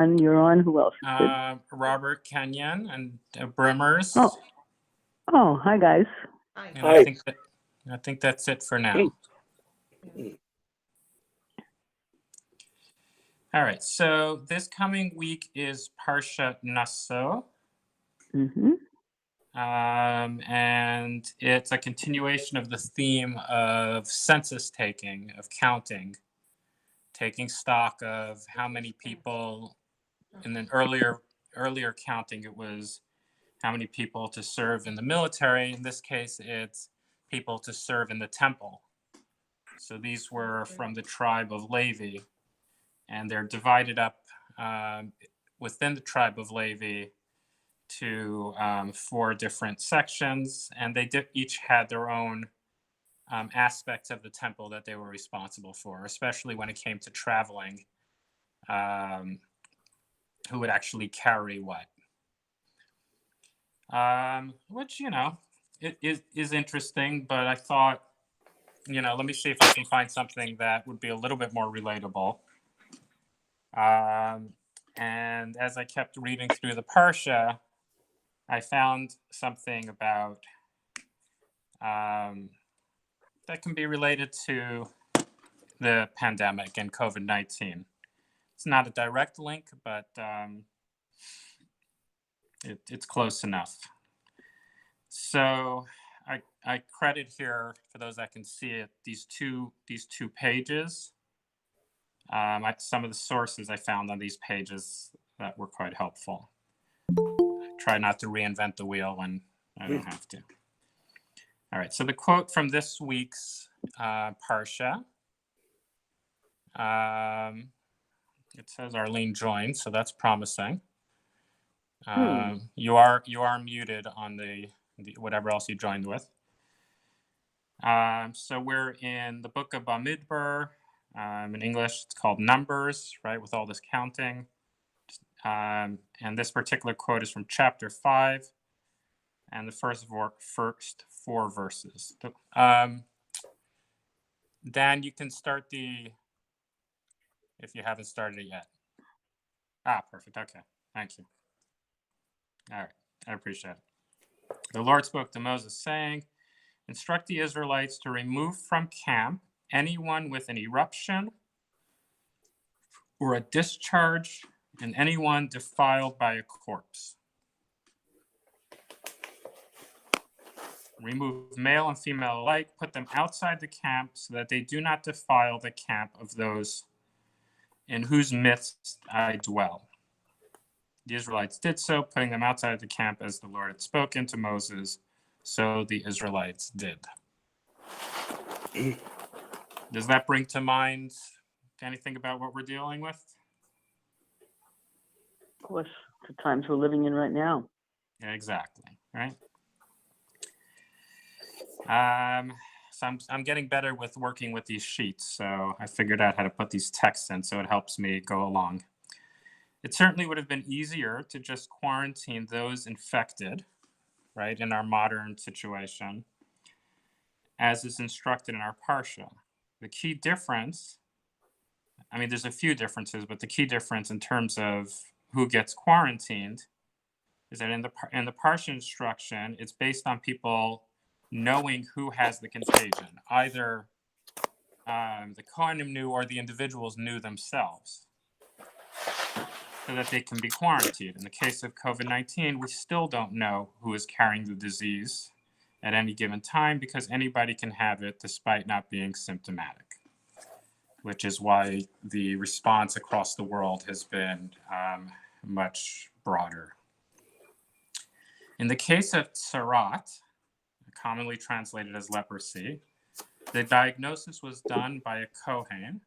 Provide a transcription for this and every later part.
And you're on. Who else? Robert Kenyon and Brimmers. Oh, hi guys. And Hi. I think that's it for now. All right. So this coming week is Parsha Naso. Mm-hmm. And it's a continuation of the theme of census taking, of counting, taking stock of how many people. In an earlier counting, it was how many people to serve in the military. In this case, it's people to serve in the temple. So these were from the tribe of Levi, and they're divided up within the tribe of Levi to 4 different sections, and they each had their own aspects of the temple that they were responsible for, especially when it came to traveling, who would actually carry what. Which, it is interesting, but I thought, let me see if I can find something that would be a little bit more relatable. And as I kept reading through the Parsha, I found something about that can be related to the pandemic and COVID-19. It's not a direct link, but it's close enough. So I credit here, for those that can see it, these two pages. Some of the sources I found on these pages that were quite helpful. Try not to reinvent the wheel when I don't have to. All right, so the quote from this week's Parsha. It says Arlene joined, so that's promising. You are muted on the whatever else you joined with. So we're in the book of Bamidbar. In English, it's called Numbers, right, with all this counting. And this particular quote is from chapter 5, and the first 4 verses. Dan, you can start if you haven't started it yet. Perfect. Okay, thank you. All right, I appreciate it. The Lord spoke to Moses, saying, "Instruct the Israelites to remove from camp anyone with an eruption or a discharge, and anyone defiled by a corpse. Remove male and female alike, put them outside the camp so that they do not defile the camp of those in whose midst I dwell." The Israelites did so, putting them outside the camp as the Lord had spoken to Moses. So the Israelites did. Does that bring to mind anything about what we're dealing with? Of course, the times we're living in right now. Exactly, right? So I'm getting better with working with these sheets, so I figured out how to put these texts in so it helps me go along. It certainly would have been easier to just quarantine those infected, right, in our modern situation, as is instructed in our Parsha. The key difference, there's a few differences, but the key difference in terms of who gets quarantined is that in the Parsha instruction, it's based on people knowing who has the contagion. Either the Kohanim knew or the individuals knew themselves, so that they can be quarantined. In the case of COVID-19, we still don't know who is carrying the disease at any given time, because anybody can have it despite not being symptomatic, which is why the response across the world has been much broader. In the case of tsarat, commonly translated as leprosy, the diagnosis was done by a Kohen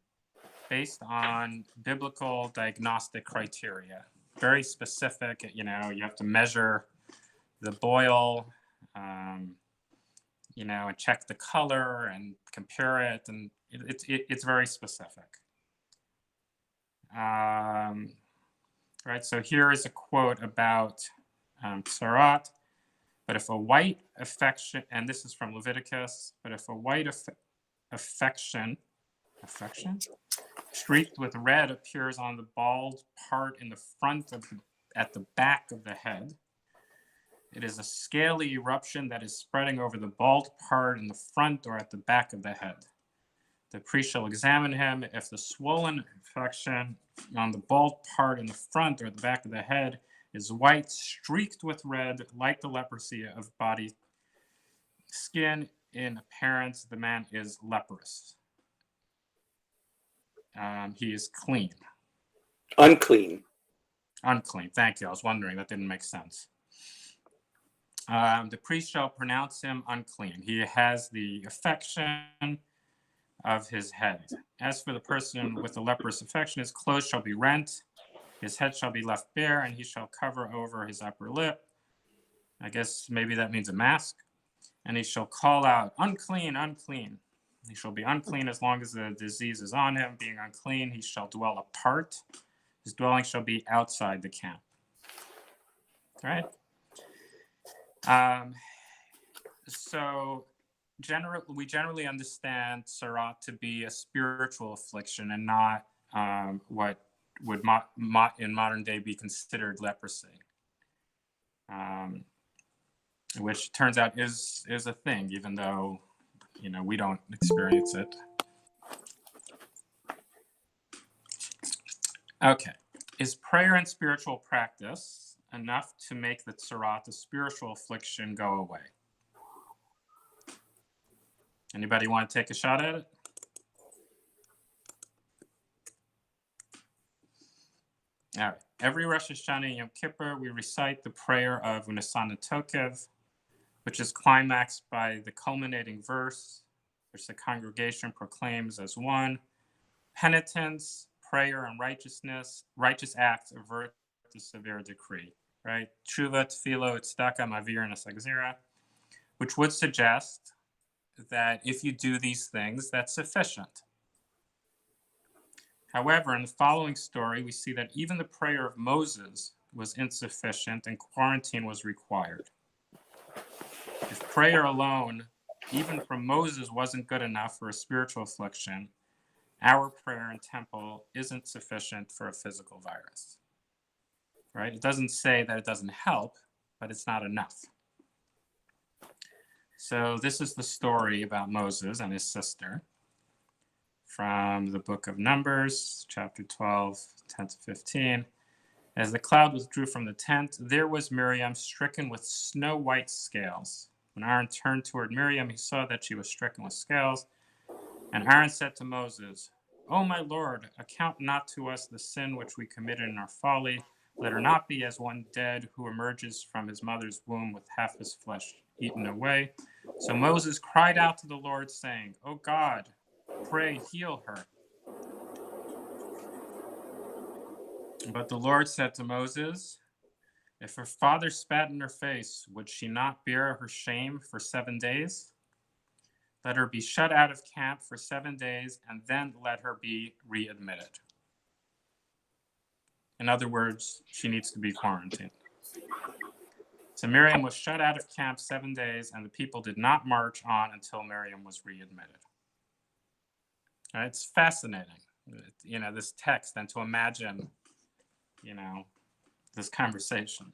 based on biblical diagnostic criteria. Very specific, you have to measure the boil, and check the color and compare it, and it's very specific. Right, so here is a quote about tsarat. But if a white affection, and this is from Leviticus, but if a white affection affection. Streaked with red appears on the bald part in the front of at the back of the head. It is a scaly eruption that is spreading over the bald part in the front or at the back of the head. The priest shall examine him. If the swollen infection on the bald part in the front or the back of the head is white, streaked with red, like the leprosy of body skin in appearance, the man is leprous. He is clean. Unclean. Unclean. Thank you. I was wondering. That didn't make sense. The priest shall pronounce him unclean. He has the affection of his head. As for the person with the leprous affection, his clothes shall be rent, his head shall be left bare, and he shall cover over his upper lip. I guess maybe that means a mask. And he shall call out, unclean, unclean. He shall be unclean as long as the disease is on him. Being unclean, he shall dwell apart. His dwelling shall be outside the camp. All right? So we generally understand tzara to be a spiritual affliction and not what would in modern day be considered leprosy, which turns out is a thing, even though we don't experience it. Okay, is prayer and spiritual practice enough to make the tzara, the spiritual affliction, go away? Anybody want to take a shot at it? All right. Every Rosh Hashanah and Yom Kippur, we recite the prayer of Unesana Tokev, which is climaxed by the culminating verse, which the congregation proclaims as one. Penitence, prayer, and righteous acts avert the severe decree, right? Tshuva, tefillah, tzedakah, mavir, and asagzira, which would suggest that if you do these things, that's sufficient. However, in the following story, we see that even the prayer of Moses was insufficient and quarantine was required. If prayer alone, even from Moses, wasn't good enough for a spiritual affliction, our prayer in temple isn't sufficient for a physical virus, right? It doesn't say that it doesn't help, but it's not enough. So this is the story about Moses and his sister from the book of Numbers, chapter 12, 10 to 15. As the cloud withdrew from the tent, there was Miriam stricken with snow-white scales. When Aaron turned toward Miriam, he saw that she was stricken with scales. And Aaron said to Moses, "O my Lord, account not to us the sin which we committed in our folly. Let her not be as one dead who emerges from his mother's womb with half his flesh eaten away." So Moses cried out to the Lord, saying, "O God, pray heal her." But the Lord said to Moses, "If her father spat in her face, would she not bear her shame for 7 days? Let her be shut out of camp for 7 days, and then let her be readmitted." In other words, she needs to be quarantined. So Miriam was shut out of camp 7 days, and the people did not march on until Miriam was readmitted. It's fascinating, this text, and to imagine, this conversation.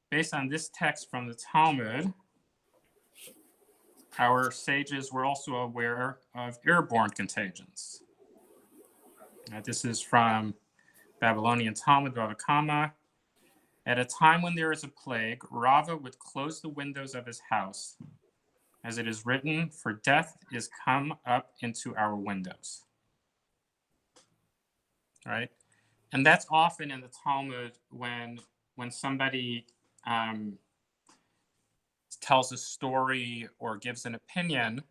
Based on this text from the Talmud, our sages were also aware of airborne contagions. This is from Babylonian Talmud, Bava Kama. At a time when there is a plague, Rava would close the windows of his house, as it is written, "For death is come up into our windows." Right? And that's often in the Talmud when somebody tells a story or gives an opinion,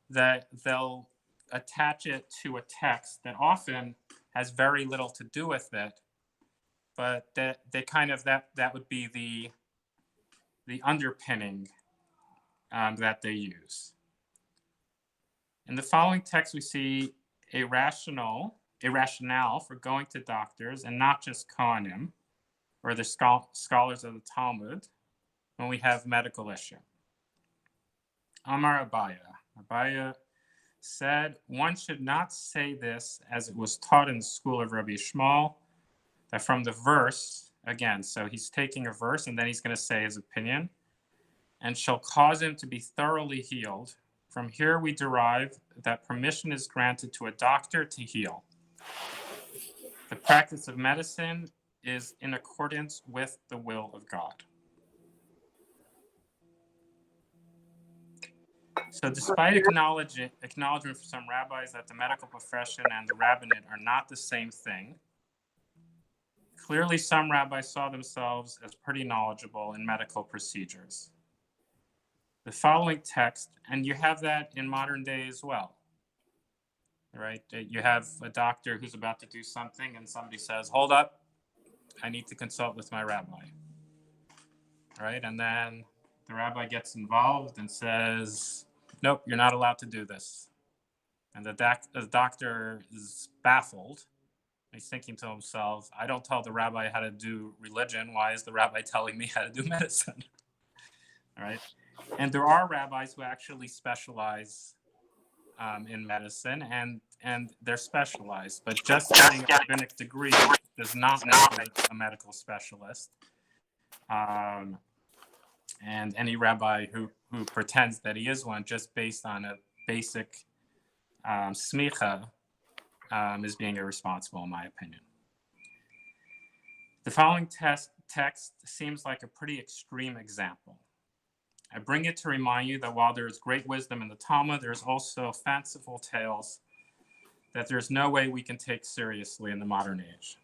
that they'll attach it to a text that often has very little to do with it, but that would be the underpinning that they use. In the following text, we see a rationale for going to doctors, and not just Kohanim or the scholars of the Talmud, when we have medical issue. Amar Abaya. Abaya said, one should not say this as it was taught in the school of Rabbi Shmuel, that from the verse, again, so he's taking a verse and then he's going to say his opinion, and shall cause him to be thoroughly healed. From here we derive that permission is granted to a doctor to heal. The practice of medicine is in accordance with the will of God. So despite acknowledgement from some rabbis that the medical profession and the rabbinate are not the same thing, clearly some rabbis saw themselves as pretty knowledgeable in medical procedures. The following text, and you have that in modern day as well, right? You have a doctor who's about to do something and somebody says, hold up, I need to consult with my rabbi, right? And then the rabbi gets involved and says, nope, you're not allowed to do this. And the doctor is baffled. He's thinking to himself, I don't tell the rabbi how to do religion. Why is the rabbi telling me how to do medicine? All right. And there are rabbis who actually specialize in medicine, and they're specialized. But just getting a rabbinic degree does not make you a medical specialist. And any rabbi who pretends that he is one just based on a basic smicha is being irresponsible, in my opinion. The following text seems like a pretty extreme example. I bring it to remind you that while there is great wisdom in the Talmud, there's also fanciful tales that there's no way we can take seriously in the modern age.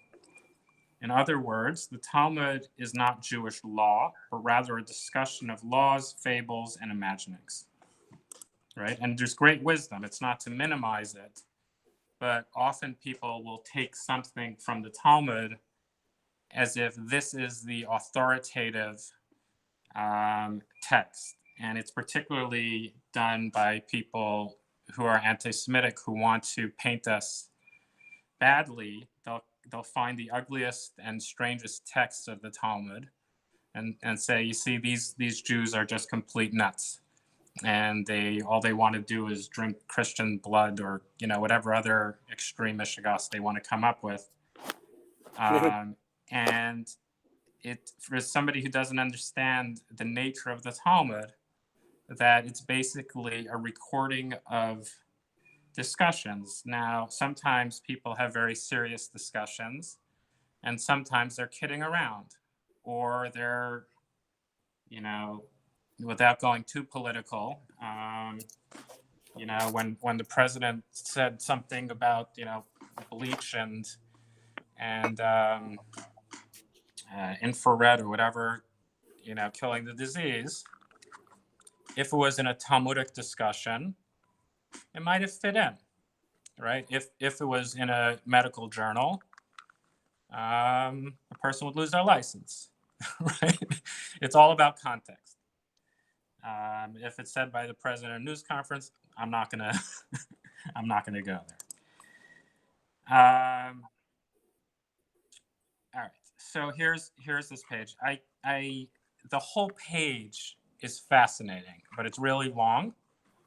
In other words, the Talmud is not Jewish law, but rather a discussion of laws, fables, and imaginings, right? And there's great wisdom. It's not to minimize it, but often people will take something from the Talmud as if this is the authoritative text. And it's particularly done by people who are anti-Semitic, who want to paint us badly. They'll find the ugliest and strangest texts of the Talmud and say, you see, these Jews are just complete nuts. And all they want to do is drink Christian blood, or whatever other extreme mishigas they want to come up with. And it, for somebody who doesn't understand the nature of the Talmud, that it's basically a recording of discussions. Now, sometimes people have very serious discussions, and sometimes they're kidding around, or they're, without going too political, when the president said something about, bleach and infrared or whatever, killing the disease, if it was in a Talmudic discussion, it might have fit in, right? If it was in a medical journal, a person would lose their license, right? It's all about context. If it's said by the president at a news conference, I'm not gonna go there. All right. So here's this page. The whole page is fascinating, but it's really long.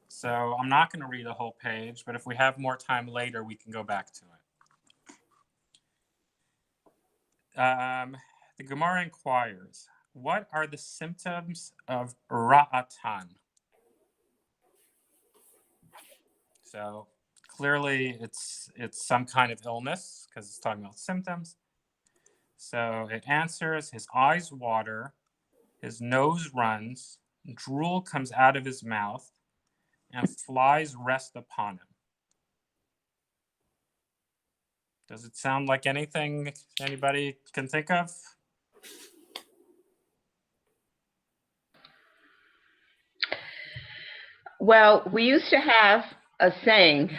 So I'm not going to read the whole page, but if we have more time later, we can go back to it. The Gemara inquires, what are the symptoms of ra'atan? So clearly it's some kind of illness, because it's talking about symptoms. So it answers, his eyes water, his nose runs, drool comes out of his mouth, and flies rest upon him. Does it sound like anything anybody can think of? Well, we used to have a saying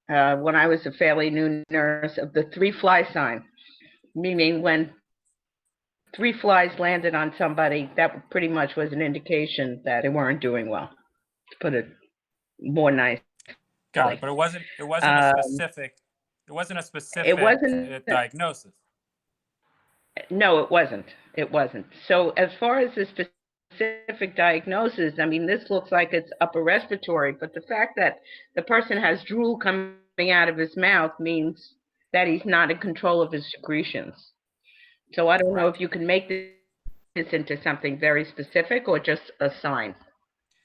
when I was a fairly new nurse of the 3-fly sign, meaning when 3 flies landed on somebody, that pretty much was an indication that they weren't doing well, to put it more nice. Got it, but it wasn't a specific. It wasn't a specific diagnosis. No, it wasn't. So as far as the specific diagnosis. I mean, this looks like it's upper respiratory, but the fact that the person has drool coming out of his mouth means that he's not in control of his secretions. So I don't know if you can make this into something very specific or just a sign.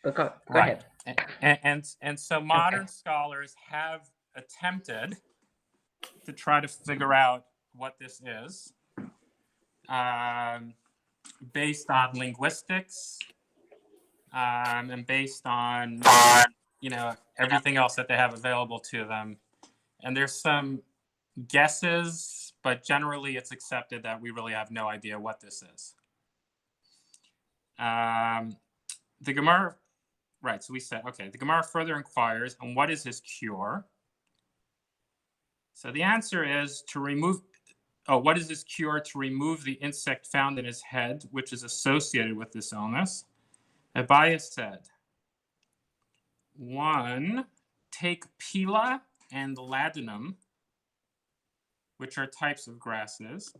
But go ahead. And so modern scholars have attempted to try to figure out what this is, based on linguistics, and based on everything else that they have available to them. And there's some guesses, but generally it's accepted that we really have no idea what this is. The Gemara, right, so we said, okay, the Gemara further inquires, and what is his cure? So the answer is to remove, what is his cure? To remove the insect found in his head, which is associated with this illness. Abaye said, 1, take pila and ladanum, which are types of grasses.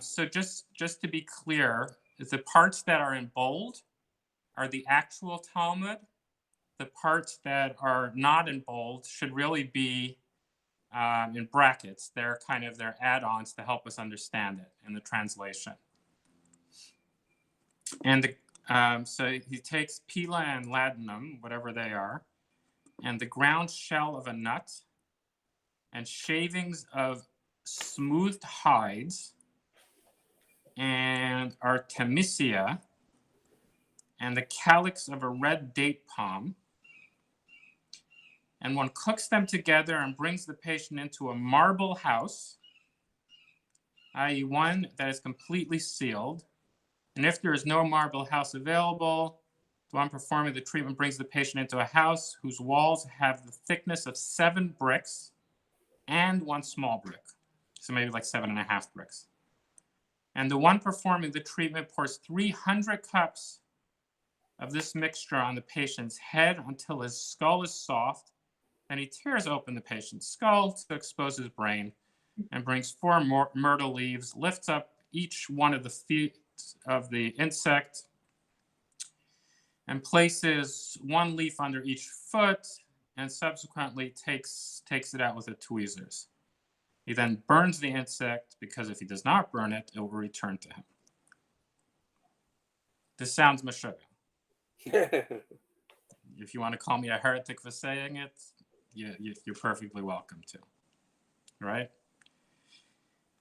So just to be clear, the parts that are in bold are the actual Talmud. The parts that are not in bold should really be in brackets. They're kind of their add-ons to help us understand it in the translation. And so he takes pila and ladanum, whatever they are, and the ground shell of a nut, and shavings of smoothed hides, and artemisia, and the calyx of a red date palm. And one cooks them together and brings the patient into a marble house, i.e. one that is completely sealed. And if there is no marble house available, the one performing the treatment brings the patient into a house whose walls have the thickness of 7 bricks and 1 small brick. So maybe like 7.5 bricks. And the one performing the treatment pours 300 cups of this mixture on the patient's head until his skull is soft. Then he tears open the patient's skull to expose his brain and brings 4 myrtle leaves, lifts up each one of the feet of the insect and places 1 leaf under each foot, and subsequently takes it out with the tweezers. He then burns the insect, because if he does not burn it, it will return to him. This sounds meshuggah. If you want to call me a heretic for saying it, you're perfectly welcome to, right?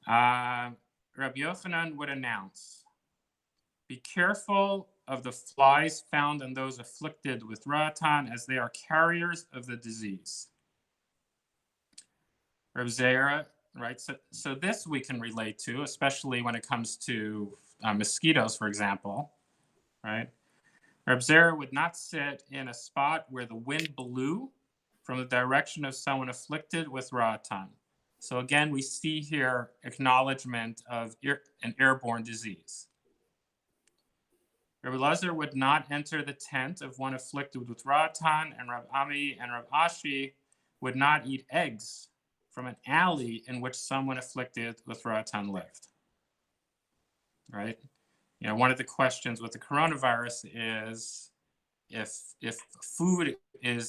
Rabbi Yochanan would announce, be careful of the flies found in those afflicted with Ratan, as they are carriers of the disease. Reb Zera, right? So this we can relate to, especially when it comes to mosquitoes, for example, right? Reb Zera would not sit in a spot where the wind blew from the direction of someone afflicted with Ratan. So again, we see here acknowledgement of an airborne disease. Rabbi Lazar would not enter the tent of one afflicted with Ratan, and Rab Ami and Rab Ashi would not eat eggs from an alley in which someone afflicted with Ratan lived. Right? One of the questions with the coronavirus is if food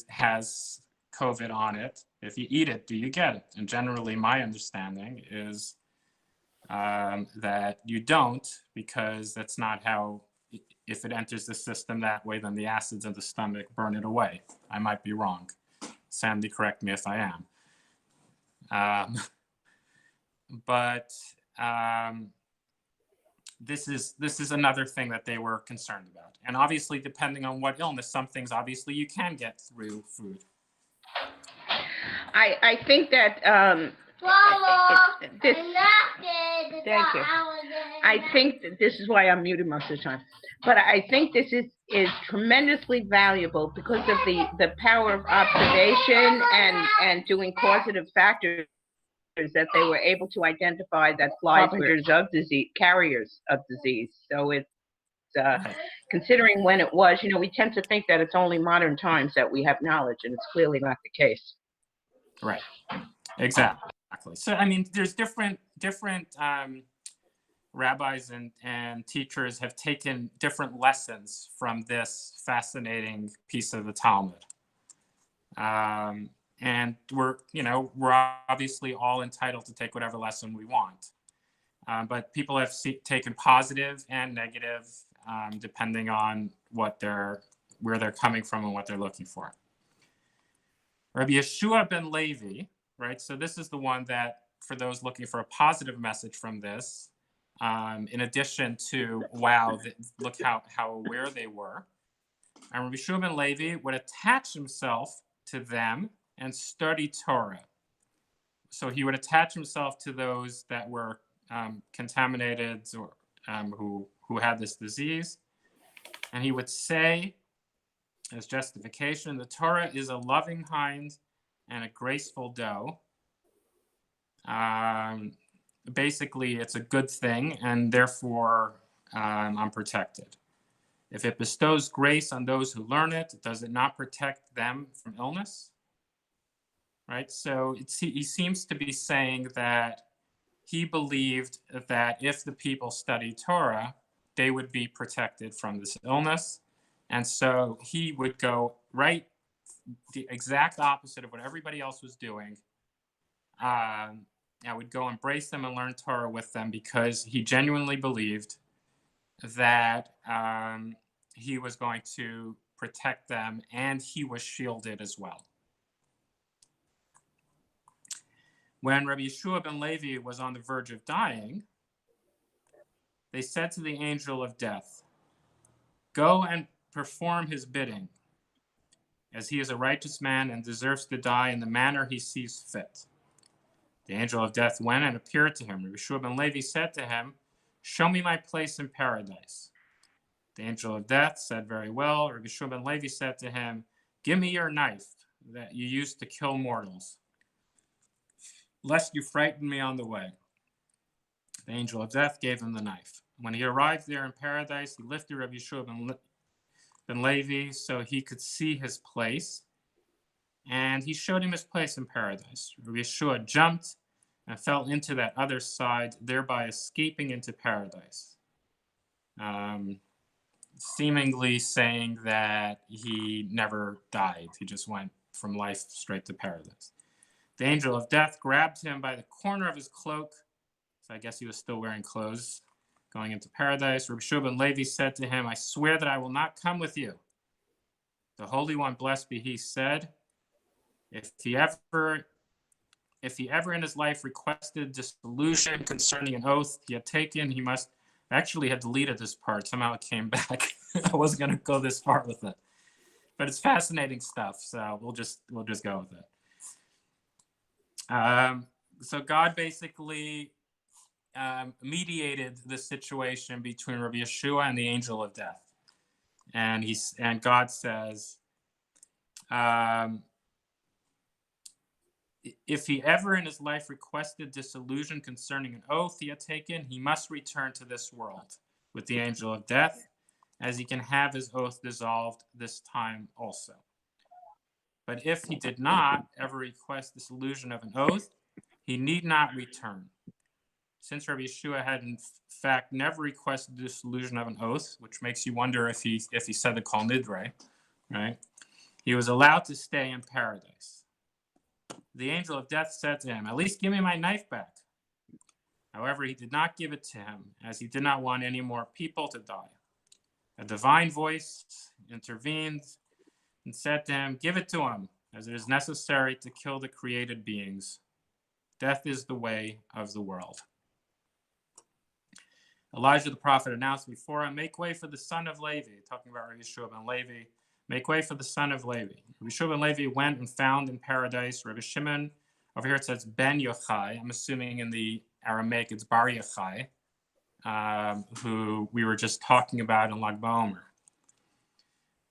has COVID on it, if you eat it, do you get it? And generally, my understanding is that you don't, because that's not how. If it enters the system that way, then the acids in the stomach burn it away. I might be wrong. Sandy, correct me if I am. But this is another thing that they were concerned about. And obviously, depending on what illness, some things obviously you can get through food. I think that thank you. I think that this is why I'm muted most of the time. But I think this is tremendously valuable because of the power of observation and doing causative factors, that they were able to identify that flies were carriers of disease. So it's considering when it was, we tend to think that it's only modern times that we have knowledge, and it's clearly not the case. Right. Exactly. So I mean, there's different rabbis and teachers have taken different lessons from this fascinating piece of the Talmud. And we're obviously all entitled to take whatever lesson we want. But people have taken positive and negative, depending on where they're coming from and what they're looking for. Rabbi Yeshua ben Levi, right? So this is the one that, for those looking for a positive message from this, in addition to, wow, look how aware they were. And Rabbi Yeshua ben Levi would attach himself to them and study Torah. So he would attach himself to those that were contaminated or who had this disease. And he would say, as justification, the Torah is a loving hind and a graceful doe. Basically, it's a good thing, and therefore I'm protected. If it bestows grace on those who learn it, does it not protect them from illness? Right? So he seems to be saying that he believed that if the people studied Torah, they would be protected from this illness. And so he would go right the exact opposite of what everybody else was doing. I would go embrace them and learn Torah with them because he genuinely believed that he was going to protect them and he was shielded as well. When Rabbi Yeshua ben Levi was on the verge of dying, they said to the angel of death, "Go and perform his bidding, as he is a righteous man and deserves to die in the manner he sees fit." The angel of death went and appeared to him. Rabbi Yeshua ben Levi said to him, "Show me my place in paradise." The angel of death said, "Very well." Rabbi Yeshua ben Levi said to him, "Give me your knife that you used to kill mortals, lest you frighten me on the way." The angel of death gave him the knife. When he arrived there in paradise, he lifted Rabbi Yeshua ben Levi so he could see his place, and he showed him his place in paradise. Rabbi Yeshua jumped and fell into that other side, thereby escaping into paradise, seemingly saying that he never died. He just went from life straight to paradise. The angel of death grabbed him by the corner of his cloak. So I guess he was still wearing clothes going into paradise. Rabbi Yeshua ben Levi said to him, "I swear that I will not come with you." The Holy One, blessed be he, said, if he ever in his life requested dissolution concerning an oath he had taken, he must, I actually had deleted this part. Somehow it came back. I wasn't going to go this far with it. But it's fascinating stuff, so we'll just go with it. So God basically mediated the situation between Rabbi Yeshua and the angel of death. And God says, if he ever in his life requested dissolution concerning an oath he had taken, he must return to this world with the angel of death, as he can have his oath dissolved this time also. But if he did not ever request dissolution of an oath, he need not return. Since Rabbi Yeshua had in fact never requested dissolution of an oath, which makes you wonder if he said the Kol Nidre, right? He was allowed to stay in paradise. The angel of death said to him, "At least give me my knife back." However, he did not give it to him, as he did not want any more people to die. A divine voice intervened and said to him, "Give it to him, as it is necessary to kill the created beings. Death is the way of the world." Elijah the prophet announced before him, "Make way for the son of Levi," talking about Rabbi Yeshua ben Levi. "Make way for the son of Levi." Rabbi Yeshua ben Levi went and found in paradise Rabbi Shimon. Over here it says Ben Yochai. I'm assuming in the Aramaic it's Bar Yochai, who we were just talking about in Lag BaOmer.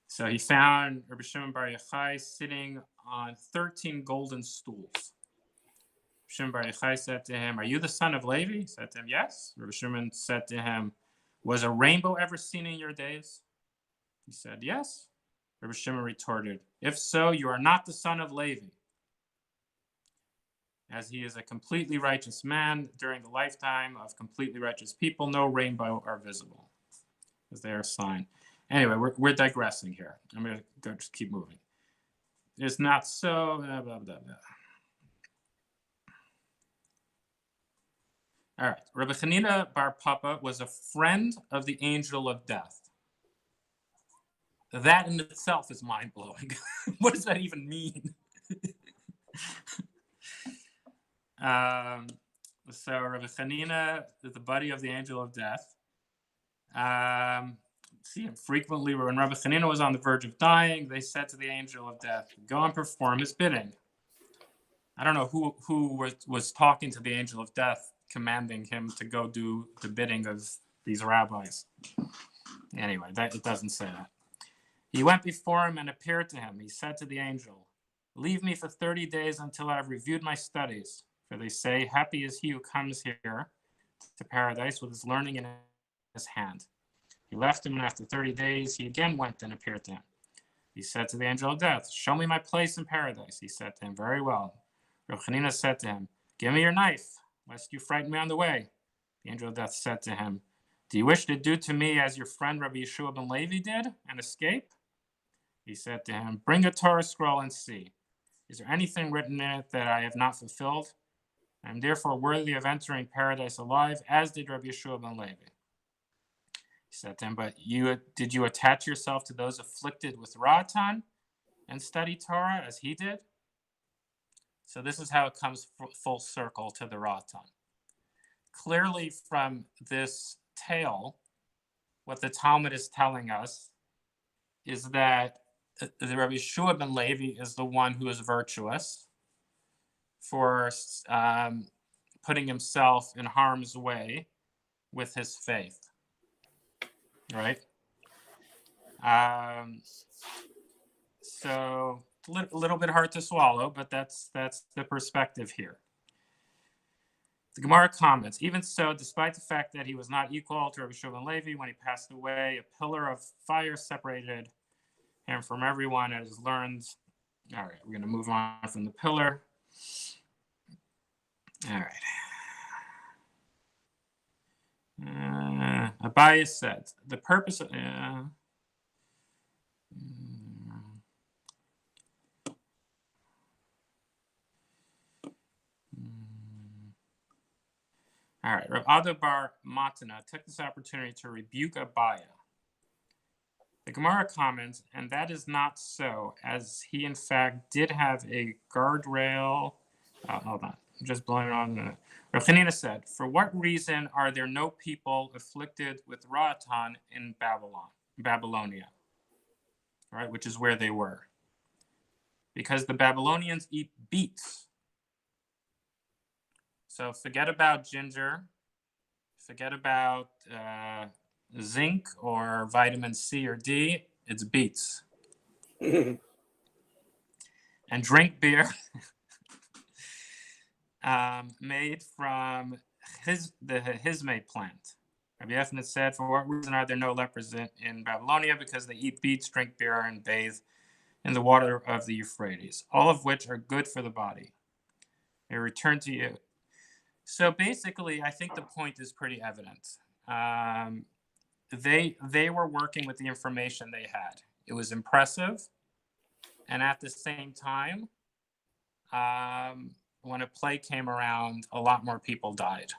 So he found Rabbi Shimon Bar Yochai sitting on 13 golden stools. Shimon Bar Yochai said to him, "Are you the son of Levi?" He said to him, "Yes." Rabbi Shimon said to him, "Was a rainbow ever seen in your days?" He said, "Yes." Rabbi Shimon retorted, "If so, you are not the son of Levi." as he is a completely righteous man. During the lifetime of completely righteous people, no rainbow are visible, as they are a sign. Anyway, we're digressing here. I'm going to go just keep moving. It's not so, blah, blah, blah, blah. All right. Rabbi Hanina bar Papa was a friend of the angel of death. That in itself is mind-blowing. What does that even mean? So Rabbi Hanina is the buddy of the angel of death. See him frequently. When Rabbi Hanina was on the verge of dying, they said to the angel of death, "Go and perform his bidding." I don't know who was talking to the angel of death, commanding him to go do the bidding of these rabbis. Anyway, it doesn't say that. He went before him and appeared to him. He said to the angel, "Leave me for 30 days until I have reviewed my studies. For they say, happy is he who comes here to paradise with his learning in his hand." He left him, and after 30 days, he again went and appeared to him. He said to the angel of death, "Show me my place in paradise." He said to him, "Very well." Rabbi Hanina said to him, "Give me your knife, lest you frighten me on the way." The angel of death said to him, "Do you wish to do to me as your friend Rabbi Yeshua ben Levi did and escape?" He said to him, "Bring a Torah scroll and see. Is there anything written in it that I have not fulfilled? I am therefore worthy of entering paradise alive, as did Rabbi Yeshua ben Levi." He said to him, "But did you attach yourself to those afflicted with Ratan and study Torah as he did?" So this is how it comes full circle to the Ratan. Clearly from this tale, what the Talmud is telling us is that the Rabbi Yeshua ben Levi is the one who is virtuous for putting himself in harm's way with his faith, right? So a little bit hard to swallow, but that's the perspective here. The Gemara comments, even so, despite the fact that he was not equal to Rabbi Yeshua ben Levi, when he passed away, a pillar of fire separated him from everyone as learned. All right, we're going to move on from the pillar. All right. Abaye said, the purpose of... All right, Rav Ada bar Matana took this opportunity to rebuke Abaye. The Gemara comments, and that is not so, as he in fact did have a guardrail. Hold on, I'm just blowing it on. Rav Hanina said, "For what reason are there no people afflicted with Ratan in Babylonia?" Right, which is where they were. Because the Babylonians eat beets. So forget about ginger, forget about zinc or vitamin C or D, it's beets. And drink beer made from the Hizme plant. Rabbi Yochanan said, "For what reason are there no lepers in Babylonia? Because they eat beets, drink beer, and bathe in the water of the Euphrates, all of which are good for the body. They return to you." So basically, I think the point is pretty evident. They were working with the information they had. It was impressive, and at the same time, when a plague came around, a lot more people died.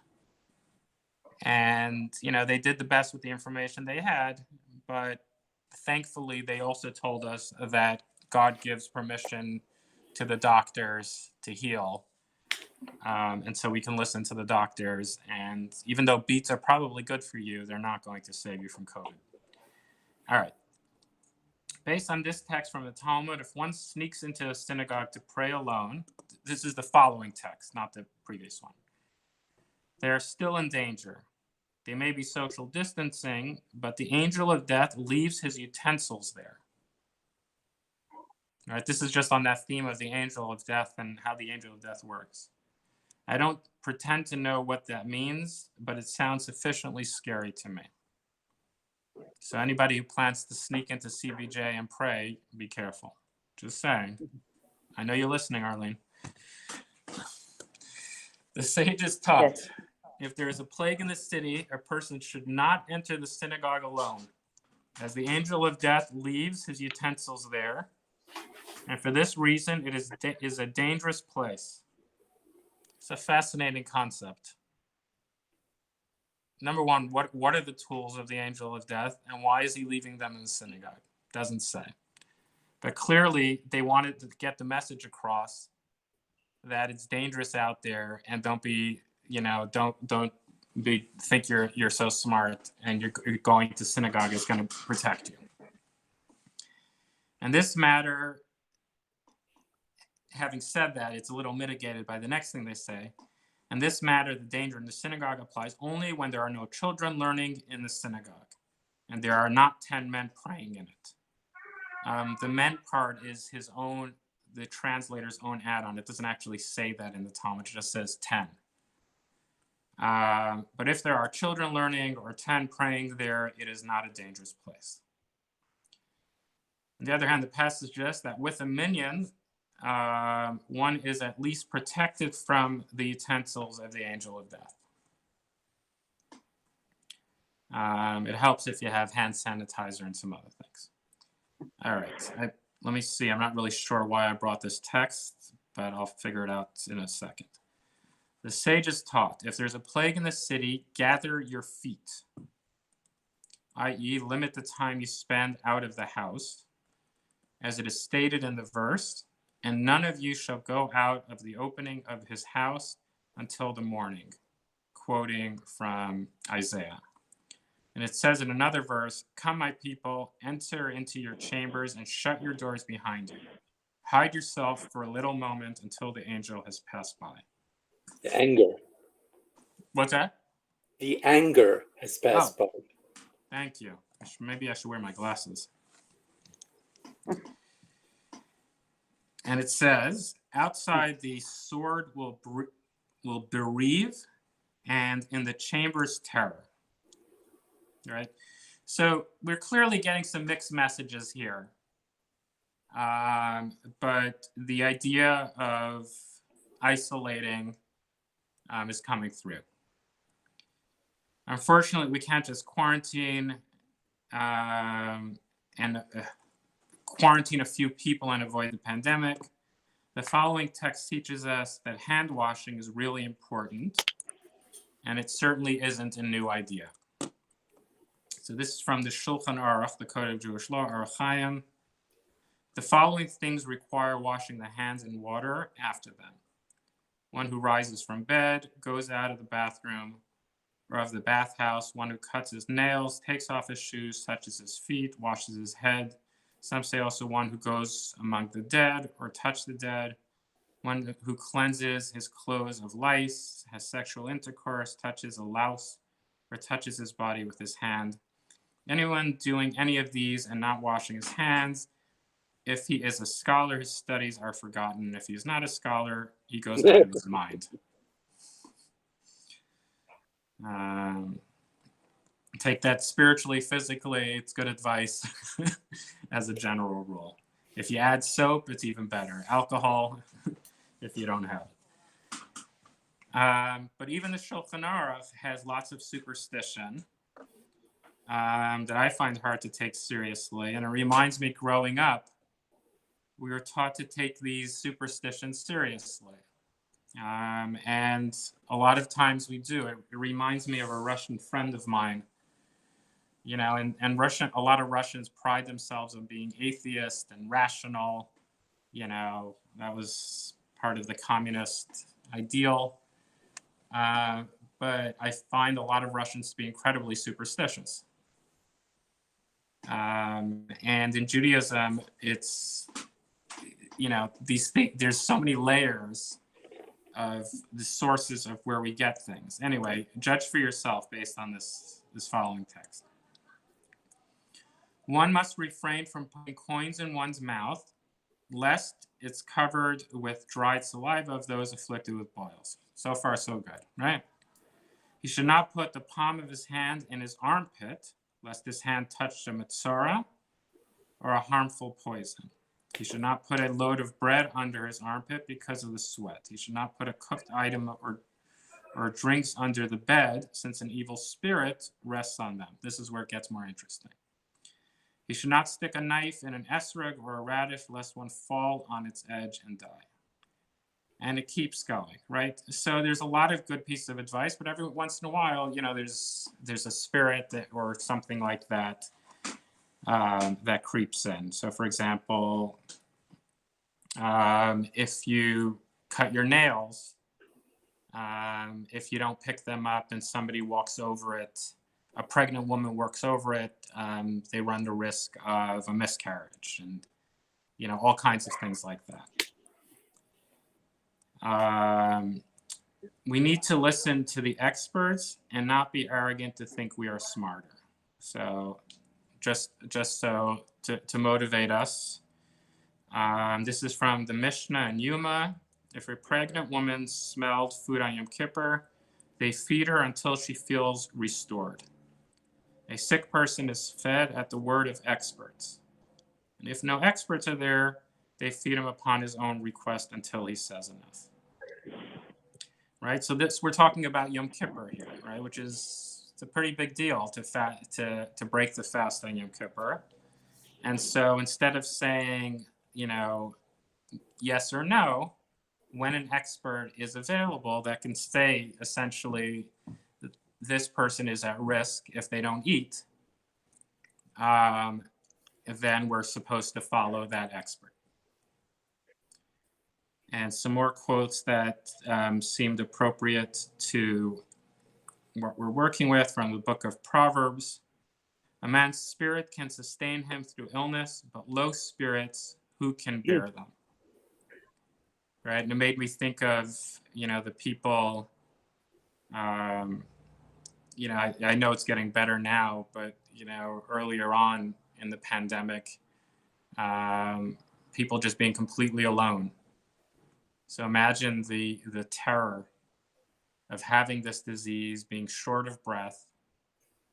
And they did the best with the information they had, but thankfully, they also told us that God gives permission to the doctors to heal. And so we can listen to the doctors. And even though beets are probably good for you, they're not going to save you from COVID. All right. Based on this text from the Talmud, if one sneaks into a synagogue to pray alone, this is the following text, not the previous one. They are still in danger. They may be social distancing, but the angel of death leaves his utensils there. All right, this is just on that theme of the angel of death and how the angel of death works. I don't pretend to know what that means, but it sounds sufficiently scary to me. So anybody who plans to sneak into CBJ and pray, be careful. Just saying. I know you're listening, Arlene. The sages taught, if there is a plague in the city, a person should not enter the synagogue alone, as the angel of death leaves his utensils there, and for this reason it is a dangerous place. It's a fascinating concept. Number one, what are the tools of the angel of death, and why is he leaving them in the synagogue? Doesn't say. But clearly they wanted to get the message across that it's dangerous out there, and don't be, think you're so smart and you're going to synagogue is going to protect you. And this matter, having said that, it's a little mitigated by the next thing they say. In this matter, the danger in the synagogue applies only when there are no children learning in the synagogue, and there are not 10 men praying in it. The men part is the translator's own add-on. It doesn't actually say that in the Talmud. It just says 10. But if there are children learning or 10 praying there, it is not a dangerous place. On the other hand, the passage suggests that with a minyan, one is at least protected from the utensils of the angel of death. It helps if you have hand sanitizer and some other things. All right, let me see. I'm not really sure why I brought this text, but I'll figure it out in a second. The sages taught, if there's a plague in the city, gather your feet, i.e., limit the time you spend out of the house, as it is stated in the verse, and none of you shall go out of the opening of his house until the morning, quoting from Isaiah. And it says in another verse, come, my people, enter into your chambers and shut your doors behind you. Hide yourself for a little moment until the angel has passed by. The anger. What's that? The anger has passed by. Thank you. Maybe I should wear my glasses. And it says, outside the sword will bereave, and in the chambers terror. Right? So we're clearly getting some mixed messages here. But the idea of isolating is coming through. Unfortunately, we can't just quarantine quarantine a few people and avoid the pandemic. The following text teaches us that hand washing is really important, and it certainly isn't a new idea. So this is from the Shulchan Aruch, the Code of Jewish Law, Aruch Chaim. The following things require washing the hands in water after them. One who rises from bed, goes out of the bathroom or of the bathhouse, one who cuts his nails, takes off his shoes, touches his feet, washes his head. Some say also one who goes among the dead or touch the dead, one who cleanses his clothes of lice, has sexual intercourse, touches a louse, or touches his body with his hand. Anyone doing any of these and not washing his hands, if he is a scholar, his studies are forgotten. If he's not a scholar, he goes out of his mind. Take that spiritually, physically, it's good advice as a general rule. If you add soap, it's even better. Alcohol, if you don't have it. But even the Shulchan Aruch has lots of superstition that I find hard to take seriously. And it reminds me, growing up, we were taught to take these superstitions seriously. And a lot of times we do. It reminds me of a Russian friend of mine. You know, and a lot of Russians pride themselves on being atheist and rational. You know, that was part of the communist ideal. But I find a lot of Russians to be incredibly superstitious. And in Judaism, it's, you know, there's so many layers of the sources of where we get things. Anyway, judge for yourself based on this following text. One must refrain from putting coins in one's mouth, lest it's covered with dried saliva of those afflicted with boils. So far, so good, right? He should not put the palm of his hand in his armpit, lest his hand touch a metzora or a harmful poison. He should not put a load of bread under his armpit because of the sweat. He should not put a cooked item or or drinks under the bed, since an evil spirit rests on them. This is where it gets more interesting. He should not stick a knife in an esrog or a radish, lest one fall on its edge and die. And it keeps going, right? So there's a lot of good pieces of advice, but every once in a while, there's a spirit or something like that that creeps in. So, for example, if you cut your nails, if you don't pick them up and somebody walks over it, a pregnant woman walks over it, they run the risk of a miscarriage, and all kinds of things like that. We need to listen to the experts and not be arrogant to think we are smarter. So just so to motivate us, this is from the Mishnah and Yuma. If a pregnant woman smelled food on Yom Kippur, they feed her until she feels restored. A sick person is fed at the word of experts. And if no experts are there, they feed him upon his own request until he says enough. Right? So we're talking about Yom Kippur here, right? Which is, it's a pretty big deal to break the fast on Yom Kippur. And so instead of saying, yes or no, when an expert is available that can say essentially this person is at risk if they don't eat, then we're supposed to follow that expert. And some more quotes that seemed appropriate to what we're working with from the book of Proverbs. A man's spirit can sustain him through illness, but low spirits, who can bear them? Right? And it made me think of, the people, I know it's getting better now, but, earlier on in the pandemic, people just being completely alone. So imagine the terror of having this disease, being short of breath,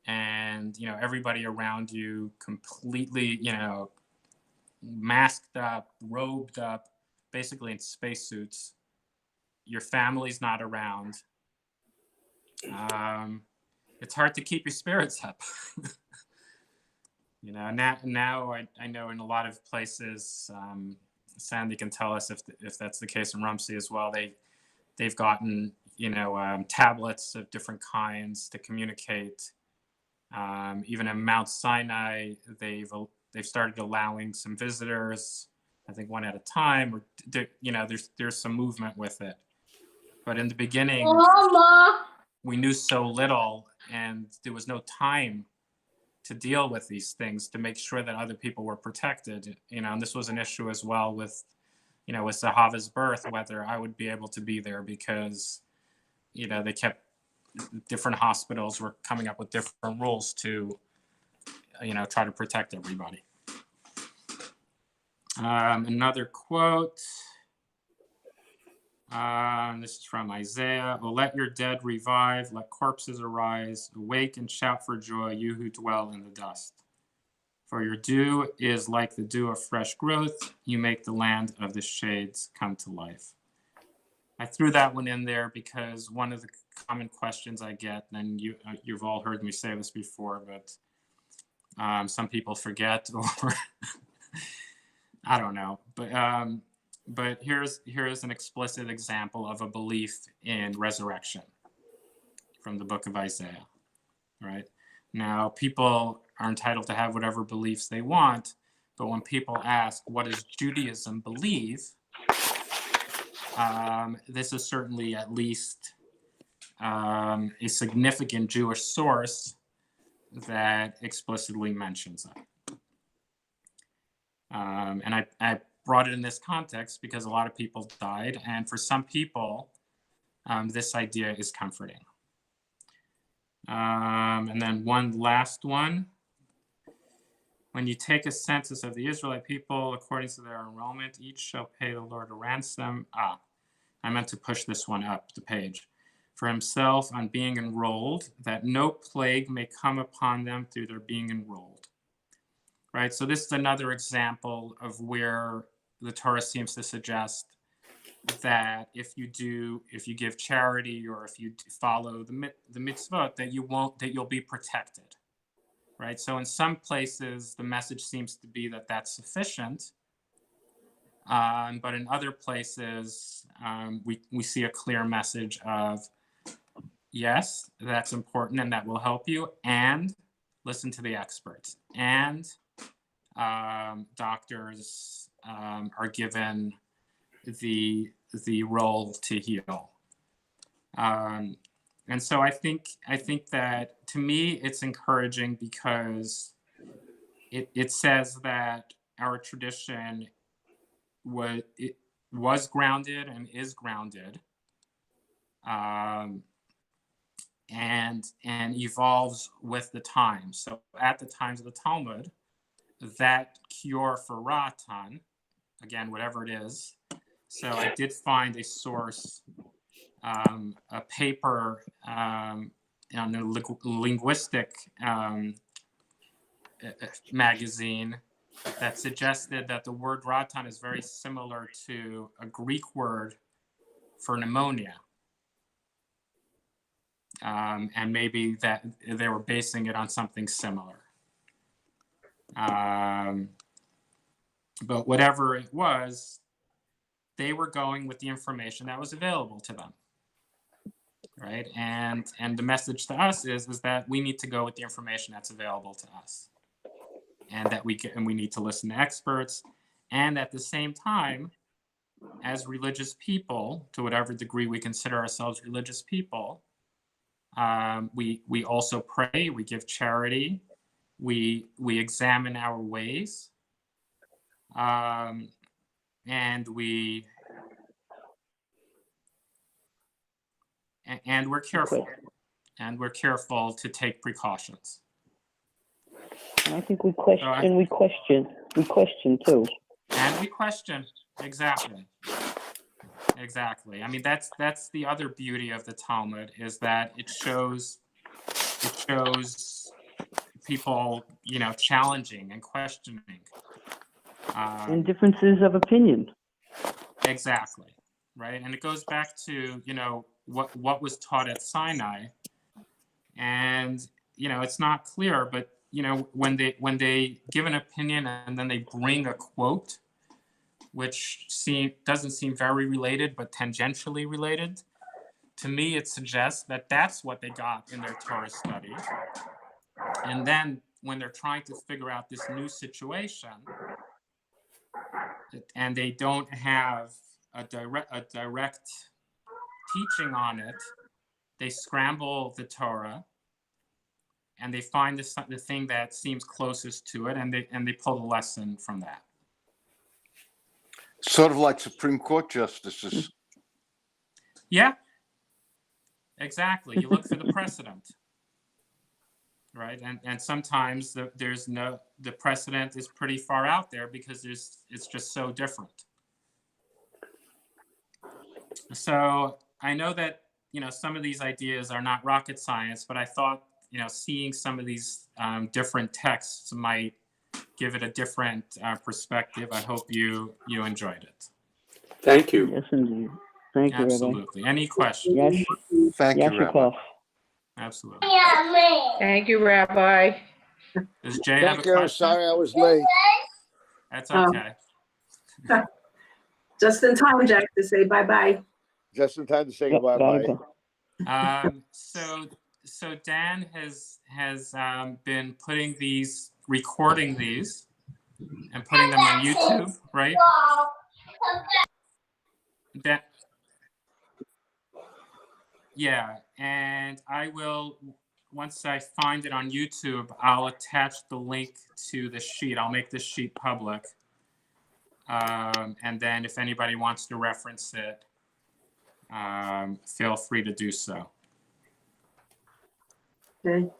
and, everybody around you completely, masked up, robed up, basically in spacesuits. Your family's not around. It's hard to keep your spirits up. Now I know in a lot of places, Sandy can tell us if that's the case in Rumsey as well. They've gotten tablets of different kinds to communicate. Even in Mount Sinai, they've started allowing some visitors, I think one at a time. Or there's some movement with it. But in the beginning, we knew so little, and there was no time to deal with these things to make sure that other people were protected. And this was an issue as well with Zahava's birth, whether I would be able to be there, because they kept, different hospitals were coming up with different rules to try to protect everybody. Another quote, this is from Isaiah. "Oh, let your dead revive, let corpses arise, awake and shout for joy, you who dwell in the dust. For your dew is like the dew of fresh growth, you make the land of the shades come to life." I threw that one in there because one of the common questions I get, and you've all heard me say this before, but some people forget, or I don't know. But here's an explicit example of a belief in resurrection from the book of Isaiah. Right? Now, people are entitled to have whatever beliefs they want, but when people ask, what does Judaism believe? This is certainly at least a significant Jewish source that explicitly mentions that. And I brought it in this context because a lot of people died, and for some people, this idea is comforting. And then one last one. When you take a census of the Israelite people according to their enrollment, each shall pay the Lord a ransom. I meant to push this one up the page. For himself on being enrolled, that no plague may come upon them through their being enrolled. Right? So this is another example of where the Torah seems to suggest that if you give charity or if you follow the mitzvot, that you'll be protected, right? So in some places, the message seems to be that that's sufficient, but in other places, we see a clear message of, yes, that's important and that will help you, and listen to the experts, and doctors are given the role to heal. And so I think that, to me, it's encouraging because it says that our tradition was grounded and is grounded, and evolves with the times. So at the times of the Talmud, that cure for Ratan, again, whatever it is. So I did find a source, a paper on a linguistic magazine that suggested that the word Ratan is very similar to a Greek word for pneumonia. And maybe that they were basing it on something similar. But whatever it was, they were going with the information that was available to them, right? And the message to us is that we need to go with the information that's available to us, and that we need to listen to experts, and at the same time, as religious people, to whatever degree we consider ourselves religious people, we also pray, we give charity, we examine our ways, and we're careful, and we're careful to take precautions. And I think we question, we question too. And we question, exactly. I mean, that's the other beauty of the Talmud, is that it shows people, challenging and questioning. And differences of opinion. Exactly, right? And it goes back to, what was taught at Sinai. And, it's not clear, but, when they give an opinion and then they bring a quote, which doesn't seem very related, but tangentially related, to me, it suggests that that's what they got in their Torah study. And then when they're trying to figure out this new situation, and they don't have a direct teaching on it, they scramble the Torah, and they find the thing that seems closest to it, and they pull the lesson from that. Sort of like Supreme Court justices. Yeah, exactly. You look for the precedent, right? And sometimes the precedent is pretty far out there because it's just so different. So I know that, some of these ideas are not rocket science, but I thought, seeing some of these different texts might give it a different perspective. I hope you enjoyed it. Thank you. Yes, indeed. Thank you, Rabbi. Absolutely. Any questions? Yes. Thank you, Rabbi. Yashikov. Absolutely. Thank you, Rabbi. Does Jay have a Thank you. question? Sorry I was late. That's okay. Just in time, Jack, to say bye-bye. Just in time to say Yep, bye-bye. gotta go. So Dan has been recording these and putting them on YouTube, right? Yeah, and I will, once I find it on YouTube, I'll attach the link to the sheet. I'll make this sheet public. And then if anybody wants to reference it, feel free to do so. Okay.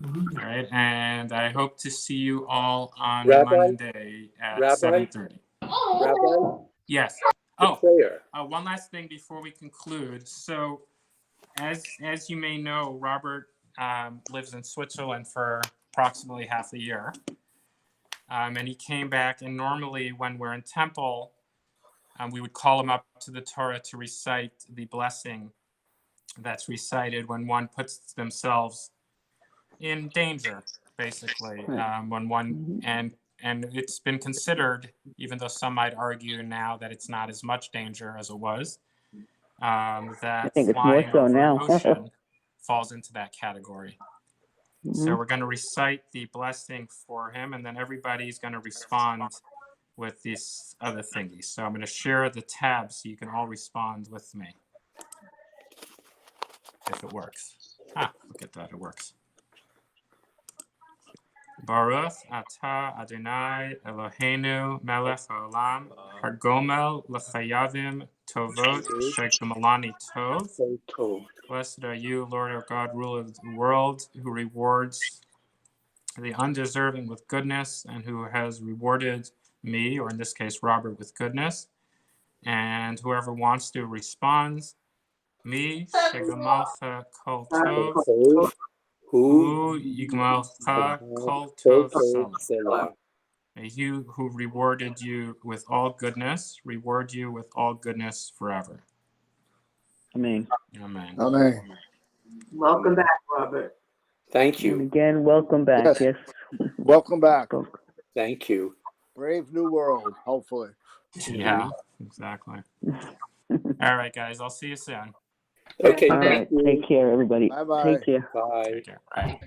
All right, and I hope to see you all on Rabbi? Monday at Rabbi? 7:30. Rabbi, Yes. the Oh, prayer. one last thing before we conclude. So, as you may know, Robert lives in Switzerland for approximately half a year, and he came back. And normally, when we're in temple, we would call them up to the Torah to recite the blessing that's recited when one puts themselves in danger, basically. When one and it's been considered, even though some might argue now that it's not as much danger as it was, that think it's flying more so over now. an ocean falls into that category. So we're going to recite the blessing for him, and then everybody's going to respond with these other thingies. So I'm going to share the tab so you can all respond with me. If it works. Look at that, it works. Baruch atah Adonai Eloheinu melech haolam hargomel l'chayavim tovot shegamalani tov. Blessed are you, Lord our God, ruler of the world, who rewards the undeserving with goodness, and who has rewarded me, or in this case, Robert, with goodness. And whoever wants to respond, me, shegamalcha kol tov, hu yigmalcha kol tov salah. May he who rewarded you with all goodness reward you with all goodness forever. Amen. Amen. Amen. Welcome back, Robert. Thank And you. again, welcome back. Yes. Welcome back. Thank you. Brave new world, hopefully. Yeah, exactly. All right, guys. I'll see you soon. Okay, All right. thank you. Take care, everybody. Bye-bye. Bye. Take care. Bye.